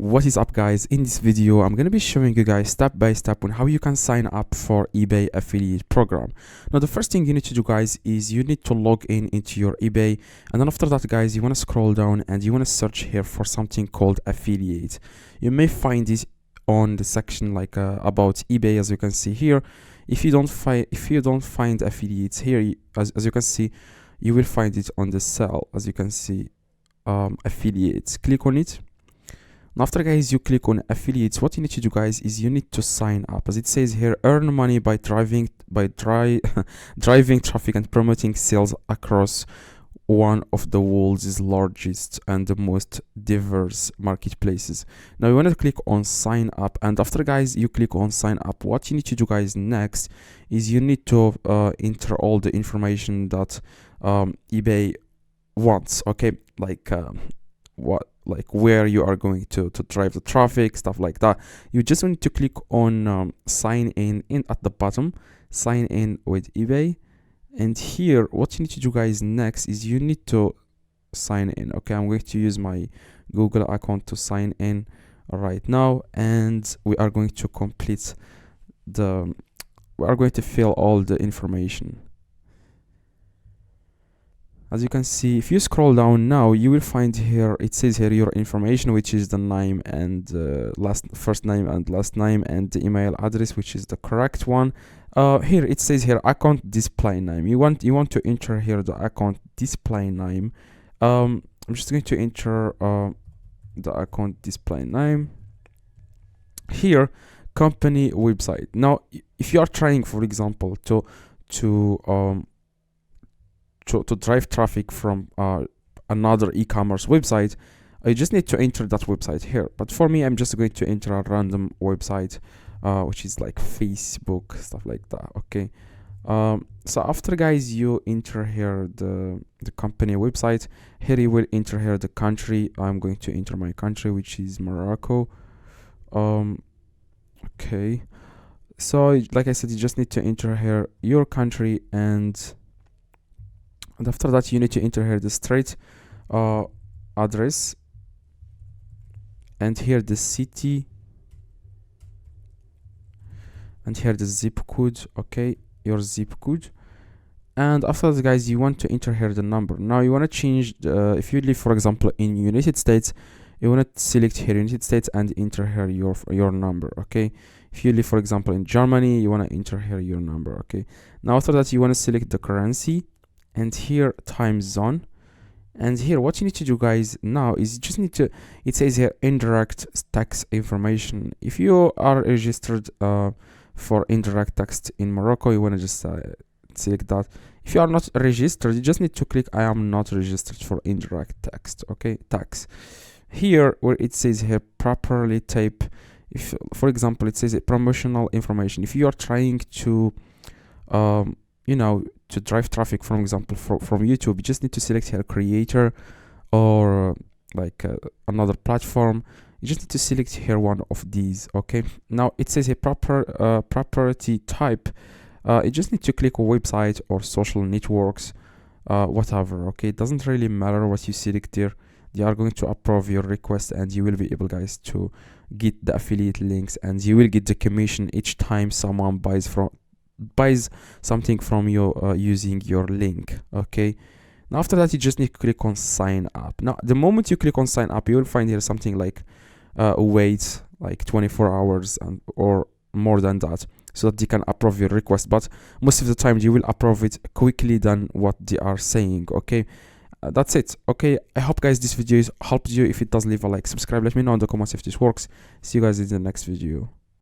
What is up, guys? In this video I'm going to be showing you guys step by step on how you can sign up for eBay affiliate program. Now the first thing you need to do, guys, is you need to log in into your eBay, and then after that, guys, you want to scroll down and you want to search here for something called affiliate. You may find it on the section like about eBay, as you can see here. If you don't find affiliates here, as you can see, you will find it on the cell, as you can see, affiliates. Click on it. And after, guys, you click on affiliates, what you need to do, guys, is you need to sign up. As it says here, earn money by driving traffic and promoting sales across one of the world's largest and the most diverse marketplaces. Now you want to click on sign up, and after, guys, you click on sign up, what you need to do, guys, next is you need to enter all the information that eBay wants. Okay, like where you are going to drive the traffic, stuff like that. You just need to click on sign in at the bottom, sign in with eBay. And here what you need to do, guys, next is you need to sign in. Okay, I'm going to use my Google account to sign in right now, and we are going to fill all the information. As you can see, if you scroll down now, you will find here, it says here your information, which is the name and first name and last name, and the email address, which is the correct one. Here it says here account display name. You want to enter here the account display name. I'm just going to enter the account display name. Here, company website. Now, if you are trying, for example, to drive traffic from another e-commerce website, I just need to enter that website here. But for me, I'm just going to enter a random website, which is like Facebook, stuff like that. Okay, so after, guys, you enter here the company website. Here you will enter here the country. I'm going to enter my country, which is Morocco. Okay, so like I said, you just need to enter here your country, and after that you need to enter here the street address, and here the city, and here the zip code. Okay, your zip code. And after that, guys, you want to enter here the number. Now you want to change if you live, for example, in United States, you want to select here United States and enter here your number. Okay, if you live, for example, in Germany, you want to enter here your number. Okay, now after that you want to select the currency, and here time zone. And here what you need to do, guys, now is you just need to, it says here indirect tax information. If you are registered for indirect tax in Morocco, you want to just select that. If you are not registered, you just need to click I am not registered for indirect tax. Okay, tax. Here where it says here properly type, if for example it says promotional information, if you are trying to to drive traffic, for example, from YouTube, you just need to select here creator or like another platform. You just need to select here one of these. Okay, now it says a property type. You just need to click a website or social networks, whatever. Okay, it doesn't really matter what you select there. They are going to approve your request, and you will be able, guys, to get the affiliate links, and you will get the commission each time someone buys something from you using your link. Okay, now after that you just need to click on sign up. Now the moment you click on sign up, you will find here something like wait like 24 hours or more than that, so that they can approve your request. But most of the time you will approve it quickly than what they are saying. Okay, that's it. Okay, I hope, guys, this video has helped you. If it does, leave a like, subscribe, let me know in the comments if this works. See you guys in the next video.